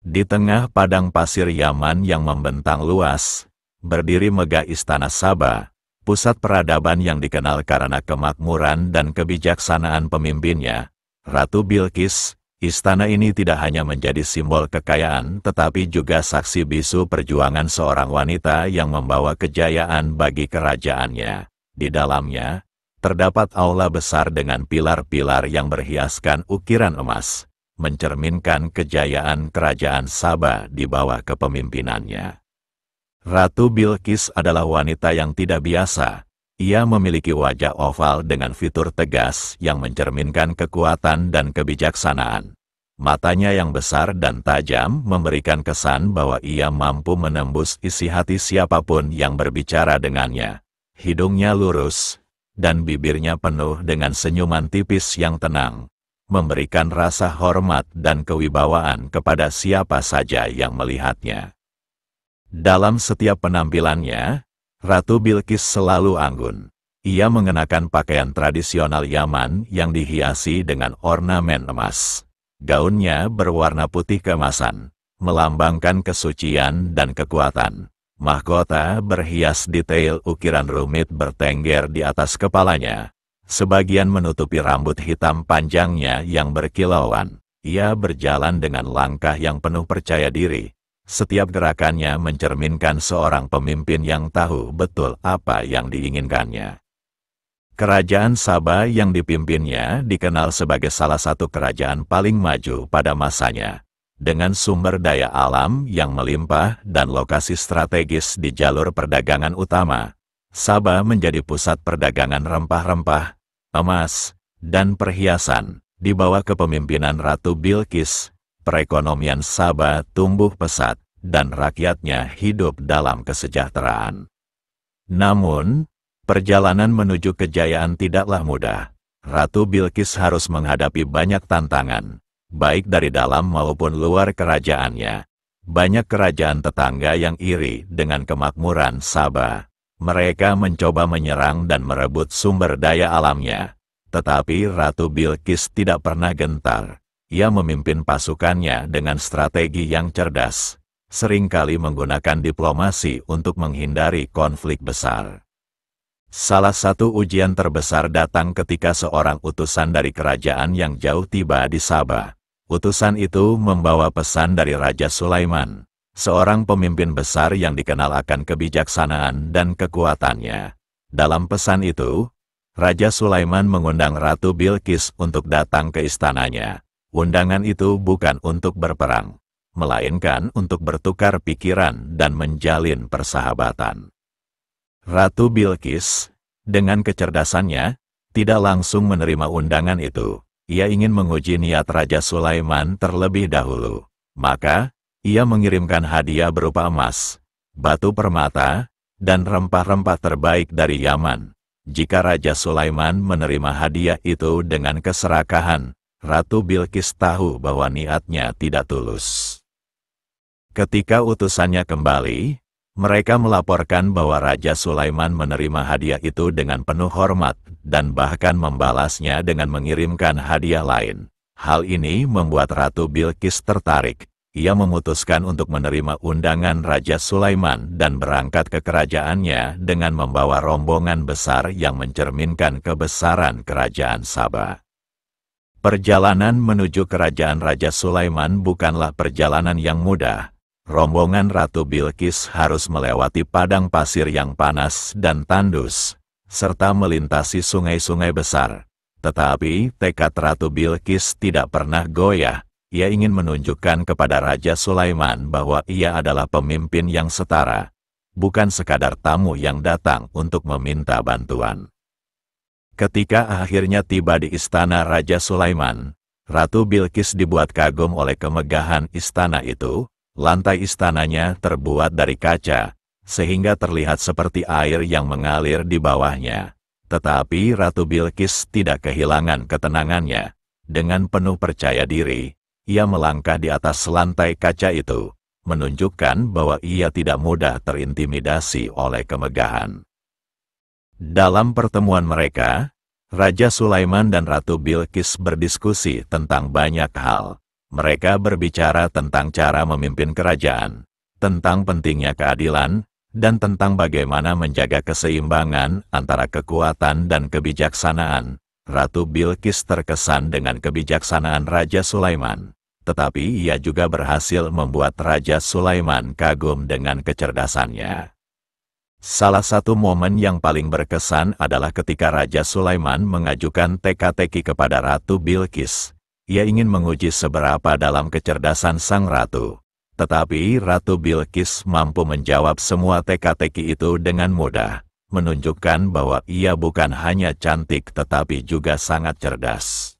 Di tengah padang pasir Yaman yang membentang luas, berdiri megah Istana Saba, pusat peradaban yang dikenal karena kemakmuran dan kebijaksanaan pemimpinnya, Ratu Bilqis. Istana ini tidak hanya menjadi simbol kekayaan tetapi juga saksi bisu perjuangan seorang wanita yang membawa kejayaan bagi kerajaannya. Di dalamnya, terdapat aula besar dengan pilar-pilar yang berhiaskan ukiran emas, mencerminkan kejayaan kerajaan Saba di bawah kepemimpinannya. Ratu Bilqis adalah wanita yang tidak biasa. Ia memiliki wajah oval dengan fitur tegas yang mencerminkan kekuatan dan kebijaksanaan. Matanya yang besar dan tajam memberikan kesan bahwa ia mampu menembus isi hati siapapun yang berbicara dengannya. Hidungnya lurus, dan bibirnya penuh dengan senyuman tipis yang tenang, memberikan rasa hormat dan kewibawaan kepada siapa saja yang melihatnya. Dalam setiap penampilannya, Ratu Bilqis selalu anggun. Ia mengenakan pakaian tradisional Yaman yang dihiasi dengan ornamen emas. Gaunnya berwarna putih keemasan, melambangkan kesucian dan kekuatan. Mahkota berhias detail ukiran rumit bertengger di atas kepalanya. Sebagian menutupi rambut hitam panjangnya yang berkilauan. Ia berjalan dengan langkah yang penuh percaya diri. Setiap gerakannya mencerminkan seorang pemimpin yang tahu betul apa yang diinginkannya. Kerajaan Saba yang dipimpinnya dikenal sebagai salah satu kerajaan paling maju pada masanya. Dengan sumber daya alam yang melimpah dan lokasi strategis di jalur perdagangan utama, Saba menjadi pusat perdagangan rempah-rempah, emas, dan perhiasan. Di bawah kepemimpinan Ratu Bilqis, perekonomian Saba tumbuh pesat, dan rakyatnya hidup dalam kesejahteraan. Namun, perjalanan menuju kejayaan tidaklah mudah. Ratu Bilqis harus menghadapi banyak tantangan, baik dari dalam maupun luar kerajaannya. Banyak kerajaan tetangga yang iri dengan kemakmuran Saba. Mereka mencoba menyerang dan merebut sumber daya alamnya. Tetapi Ratu Bilqis tidak pernah gentar. Ia memimpin pasukannya dengan strategi yang cerdas, seringkali menggunakan diplomasi untuk menghindari konflik besar. Salah satu ujian terbesar datang ketika seorang utusan dari kerajaan yang jauh tiba di Saba. Utusan itu membawa pesan dari Raja Sulaiman, seorang pemimpin besar yang dikenal akan kebijaksanaan dan kekuatannya. Dalam pesan itu, Raja Sulaiman mengundang Ratu Bilqis untuk datang ke istananya. Undangan itu bukan untuk berperang, melainkan untuk bertukar pikiran dan menjalin persahabatan. Ratu Bilqis, dengan kecerdasannya, tidak langsung menerima undangan itu. Ia ingin menguji niat Raja Sulaiman terlebih dahulu. Maka, ia mengirimkan hadiah berupa emas, batu permata, dan rempah-rempah terbaik dari Yaman. Jika Raja Sulaiman menerima hadiah itu dengan keserakahan, Ratu Bilqis tahu bahwa niatnya tidak tulus. Ketika utusannya kembali, mereka melaporkan bahwa Raja Sulaiman menerima hadiah itu dengan penuh hormat dan bahkan membalasnya dengan mengirimkan hadiah lain. Hal ini membuat Ratu Bilqis tertarik. Ia memutuskan untuk menerima undangan Raja Sulaiman dan berangkat ke kerajaannya dengan membawa rombongan besar yang mencerminkan kebesaran kerajaan Saba. Perjalanan menuju kerajaan Raja Sulaiman bukanlah perjalanan yang mudah. Rombongan Ratu Bilqis harus melewati padang pasir yang panas dan tandus, serta melintasi sungai-sungai besar. Tetapi tekad Ratu Bilqis tidak pernah goyah. Ia ingin menunjukkan kepada Raja Sulaiman bahwa ia adalah pemimpin yang setara, bukan sekadar tamu yang datang untuk meminta bantuan. Ketika akhirnya tiba di istana Raja Sulaiman, Ratu Bilqis dibuat kagum oleh kemegahan istana itu. Lantai istananya terbuat dari kaca, sehingga terlihat seperti air yang mengalir di bawahnya. Tetapi Ratu Bilqis tidak kehilangan ketenangannya. Dengan penuh percaya diri, ia melangkah di atas lantai kaca itu, menunjukkan bahwa ia tidak mudah terintimidasi oleh kemegahan. Dalam pertemuan mereka, Raja Sulaiman dan Ratu Bilqis berdiskusi tentang banyak hal. Mereka berbicara tentang cara memimpin kerajaan, tentang pentingnya keadilan, dan tentang bagaimana menjaga keseimbangan antara kekuatan dan kebijaksanaan. Ratu Bilqis terkesan dengan kebijaksanaan Raja Sulaiman, tetapi ia juga berhasil membuat Raja Sulaiman kagum dengan kecerdasannya. Salah satu momen yang paling berkesan adalah ketika Raja Sulaiman mengajukan teka-teki kepada Ratu Bilqis. Ia ingin menguji seberapa dalam kecerdasan sang ratu. Tetapi Ratu Bilqis mampu menjawab semua teka-teki itu dengan mudah, menunjukkan bahwa ia bukan hanya cantik tetapi juga sangat cerdas.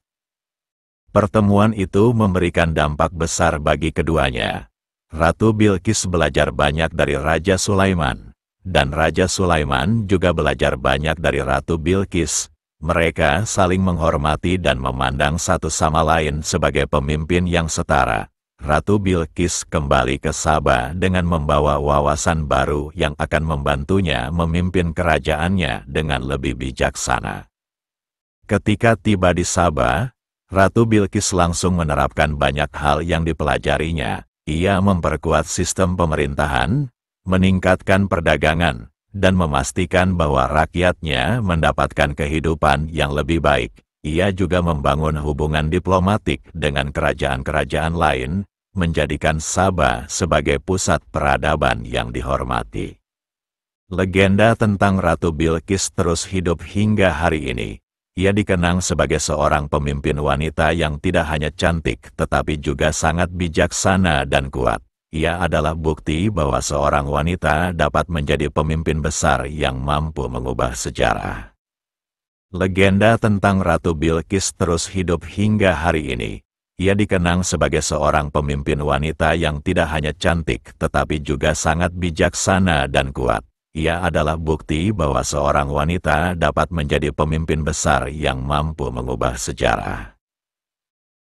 Pertemuan itu memberikan dampak besar bagi keduanya. Ratu Bilqis belajar banyak dari Raja Sulaiman, dan Raja Sulaiman juga belajar banyak dari Ratu Bilqis. Mereka saling menghormati dan memandang satu sama lain sebagai pemimpin yang setara. Ratu Bilqis kembali ke Saba dengan membawa wawasan baru yang akan membantunya memimpin kerajaannya dengan lebih bijaksana. Ketika tiba di Saba, Ratu Bilqis langsung menerapkan banyak hal yang dipelajarinya. Ia memperkuat sistem pemerintahan, meningkatkan perdagangan, dan memastikan bahwa rakyatnya mendapatkan kehidupan yang lebih baik. Ia juga membangun hubungan diplomatik dengan kerajaan-kerajaan lain, menjadikan Saba sebagai pusat peradaban yang dihormati. Legenda tentang Ratu Bilqis terus hidup hingga hari ini. Ia dikenang sebagai seorang pemimpin wanita yang tidak hanya cantik, tetapi juga sangat bijaksana dan kuat. Ia adalah bukti bahwa seorang wanita dapat menjadi pemimpin besar yang mampu mengubah sejarah. Legenda tentang Ratu Bilqis terus hidup hingga hari ini. Ia dikenang sebagai seorang pemimpin wanita yang tidak hanya cantik, tetapi juga sangat bijaksana dan kuat. Ia adalah bukti bahwa seorang wanita dapat menjadi pemimpin besar yang mampu mengubah sejarah.